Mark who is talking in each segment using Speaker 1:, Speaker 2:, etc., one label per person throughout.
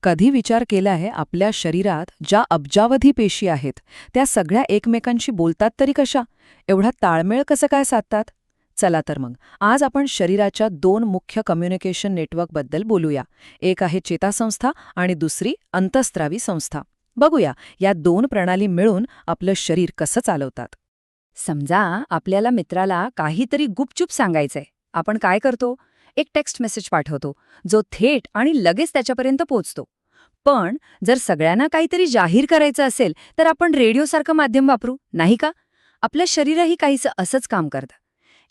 Speaker 1: कधी विचार केलाय आपल्या शरीरात ज्या अब्जावधी पेशी आहेत त्या सगळ्या एकमेकांशी बोलतात तरी कशा? एवढा ताळमेळ कसं काय साधतात? चला तर मग आज आपण शरीराच्या दोन मुख्य कम्युनिकेशन नेटवर्कबद्दल बोलूया. एक आहे चेतासंस्था आणि दुसरी अंतःस्रावी संस्था. बघूया या दोन प्रणाली मिळून आपलं शरीर कसं चालवतात.
Speaker 2: समजा आपल्याला मित्राला काहीतरी गुपचूप सांगायचंय. आपण काय करतो? एक टेक्स्ट मेसेज पाठवतो, जो थेट आणि लगेच त्याच्यापर्यंत पोहोचतो. पण जर सगळ्यांना काहीतरी जाहीर करायचं असेल तर आपण रेडिओसारखं माध्यम वापरू, नाही का? आपलं शरीरही काहीसं असंच काम करतं.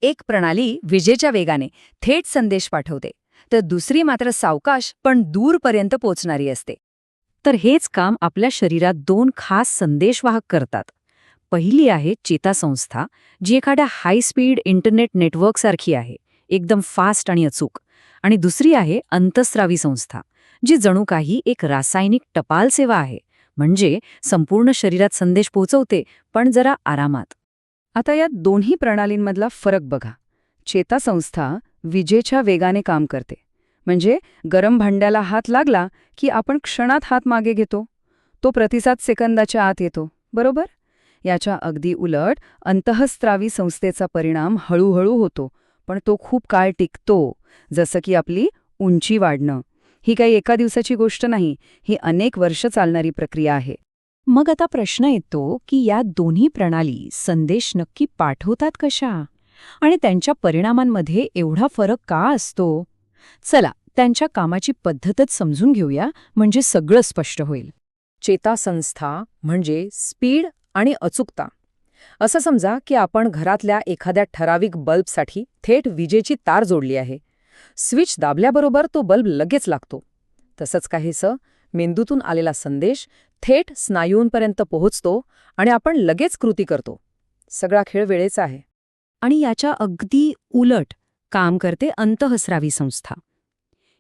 Speaker 2: एक प्रणाली विजेच्या वेगाने थेट संदेश पाठवते, तर दुसरी मात्र सावकाश पण दूरपर्यंत पोचणारी असते. तर हेच काम आपल्या शरीरात दोन खास संदेशवाहक करतात. पहिली आहे चेतासंस्था, जी एखाद्या हाय स्पीड इंटरनेट नेटवर्कसारखी आहे, एकदम फास्ट आणि अचूक. आणि दुसरी आहे अंतःस्रावी संस्था, जी जणू काही एक रासायनिक टपाल सेवा आहे, म्हणजे संपूर्ण शरीरात संदेश पोहोचवते, पण जरा आरामात.
Speaker 3: आता या दोन्ही प्रणालींमधला फरक बघा. चेतासंस्था विजेच्या वेगाने काम करते, म्हणजे गरम भांड्याला हात लागला की आपण क्षणात हात मागे घेतो. तो प्रतिसाद सेकंदाच्या आत येतो, बरोबर? याच्या अगदी उलट अंतःस्रावी संस्थेचा परिणाम हळूहळू होतो, पण तो खूप काळ टिकतो. जसं की आपली उंची वाढणं. ही काही एका दिवसाची गोष्ट नाही, ही अनेक वर्ष चालणारी प्रक्रिया आहे.
Speaker 2: मग आता प्रश्न येतो की या दोन्ही प्रणाली संदेश नक्की पाठवतात कशा? आणि त्यांच्या परिणामांमध्ये एवढा फरक का असतो? चला, त्यांच्या कामाची पद्धतच समजून घेऊया, म्हणजे सगळं स्पष्ट होईल.
Speaker 1: चेतासंस्था म्हणजे स्पीड आणि अचूकता. असं समजा की आपण घरातल्या एखाद्या ठराविक बल्बसाठी थेट विजेची तार जोडली आहे. स्विच दाबल्याबरोबर तो बल्ब लगेच लागतो. तसंच काहीसं मेंदूतून आलेला संदेश थेट स्नायूंपर्यंत पोहोचतो आणि आपण लगेच कृती करतो. सगळा खेळ वेळेचा आहे.
Speaker 2: आणि याच्या अगदी उलट काम करते अंतःस्रावी संस्था.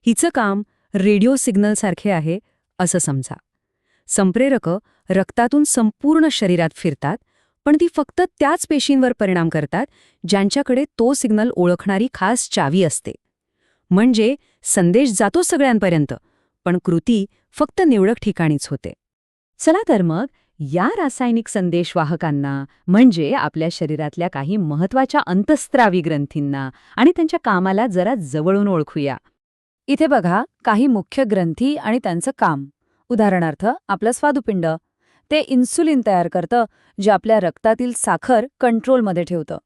Speaker 2: हिचं काम रेडिओ सिग्नलसारखे आहे असं समजा. संप्रेरकं रक्तातून संपूर्ण शरीरात फिरतात, पण ती फक्त त्याच पेशींवर परिणाम करतात ज्यांच्याकडे तो सिग्नल ओळखणारी खास चावी असते. म्हणजे संदेश जातो सगळ्यांपर्यंत, पण कृती फक्त निवडक ठिकाणीच होते. चला तर मग या रासायनिक संदेशवाहकांना, म्हणजे आपल्या शरीरातल्या काही महत्वाच्या अंतःस्रावी ग्रंथींना आणि त्यांच्या कामाला जरा जवळून ओळखूया. इथे बघा काही मुख्य ग्रंथी आणि त्यांचं काम. उदाहरणार्थ आपलं स्वादुपिंड. ते इन्सुलिन तयार करतं, जे आपल्या रक्तातील साखर कंट्रोलमध्ये ठेवतं.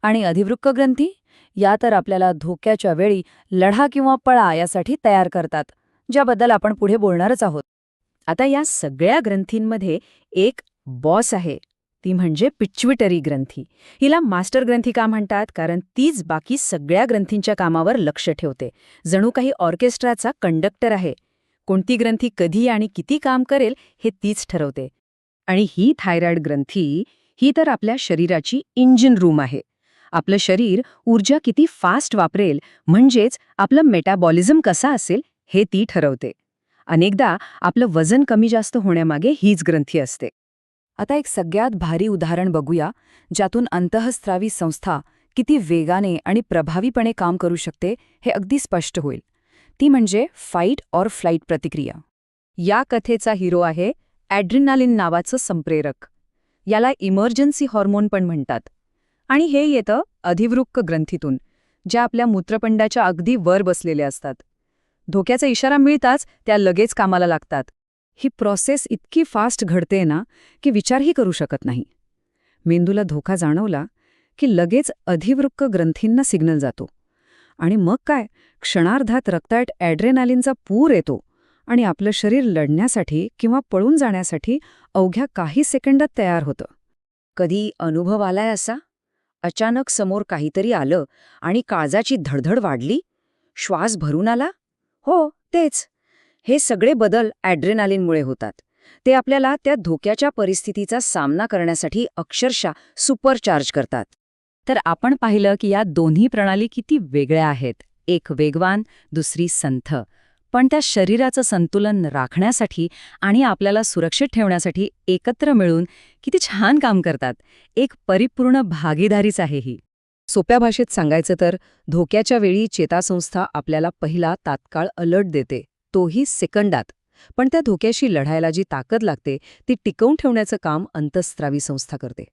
Speaker 2: आणि अधिवृक्क ग्रंथी या तर आपल्याला धोक्याच्या वेळी लढा किंवा पळा यासाठी तयार करतात, ज्याबद्दल आपण पुढे बोलणारच आहोत. आता या सगळ्या ग्रंथींमध्ये एक बॉस आहे, ती म्हणजे पिट्युटरी ग्रंथी. हिला मास्टर ग्रंथी का म्हणतात? कारण तीच बाकी सगळ्या ग्रंथींच्या कामावर लक्ष ठेवते. जणू काही ऑर्केस्ट्राचा कंडक्टर आहे. कोणती ग्रंथी कधी आणि किती काम करेल हे तीच ठरवते. आणि ही थायरॉइड ग्रंथी, ही तर आपल्या शरीराची इंजिन रूम आहे. आपलं शरीर ऊर्जा किती फास्ट वापरेल, म्हणजेच आपलं मेटाबॉलिझम कसा असेल हे ती ठरवते. अनेकदा आपलं वजन कमी जास्त होण्यामागे हीच ग्रंथी असते.
Speaker 3: आता एक सगळ्यात भारी उदाहरण बघूया, ज्यातून अंतःस्रावी संस्था किती वेगाने आणि प्रभावीपणे काम करू शकते हे अगदी स्पष्ट होईल. ती म्हणजे फाईट ऑर फ्लाईट प्रतिक्रिया. या कथेचा हिरो आहे ॲड्रिनालिन नावाचं संप्रेरक. याला इमर्जन्सी हॉर्मोन पण म्हणतात. आणि हे येतं अधिवृक्क ग्रंथीतून, ज्या आपल्या मूत्रपिंडाच्या अगदी वर बसलेल्या असतात. धोक्याचा इशारा मिळताच त्या लगेच कामाला लागतात. ही प्रोसेस इतकी फास्ट घडते ना की विचारही करू शकत नाही. मेंदूला धोका जाणवला की लगेच अधिवृक्क ग्रंथींना सिग्नल जातो. आणि मग काय, क्षणार्धात रक्तात ॲड्रेनालिनचा पूर येतो आणि आपलं शरीर लढण्यासाठी किंवा पळून जाण्यासाठी अवघ्या काही सेकंदात तयार होतं.
Speaker 2: कधी अनुभव आलाय असा? अचानक समोर काहीतरी आलं आणि काळजाची धडधड वाढली, श्वास भरून आला? हो, तेच. हे सगळे बदल ॲड्रेनालिनमुळे होतात. ते आपल्याला त्या धोक्याच्या परिस्थितीचा सामना करण्यासाठी अक्षरशः सुपरचार्ज करतात.
Speaker 3: तर आपण पाहिलं की या दोन्ही प्रणाली किती वेगळ्या आहेत. एक वेगवान, दुसरी संथ. पण त्या शरीराचं संतुलन राखण्यासाठी आणि आपल्याला सुरक्षित ठेवण्यासाठी एकत्र मिळून किती छान काम करतात. एक परिपूर्ण भागीदारीच आहे ही.
Speaker 1: सोप्या भाषेत सांगायचं तर धोक्याच्या वेळी चेतासंस्था आपल्याला पहिला तात्काळ अलर्ट देते, तोही सेकंदात. पण त्या धोक्याशी लढायला जी ताकद लागते ती टिकवून ठेवण्याचं काम अंतःस्रावी संस्था करते.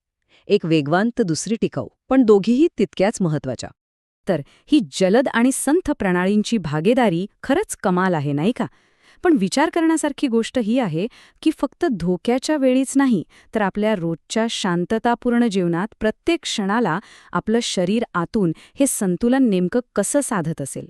Speaker 1: एक वेगवान तर दुसरी टिकाऊ, पण दोघीही तितक्याच महत्वाच्या.
Speaker 2: तर ही जलद आणि संथ प्रणालींची भागीदारी खरंच कमाल आहे, नाही का? पण विचार करण्यासारखी गोष्ट ही आहे की फक्त धोक्याच्या वेळीच नाही, तर आपल्या रोजच्या शांततापूर्ण जीवनात प्रत्येक क्षणाला आपलं शरीर आतून हे संतुलन नेमकं कसं साधत असेल.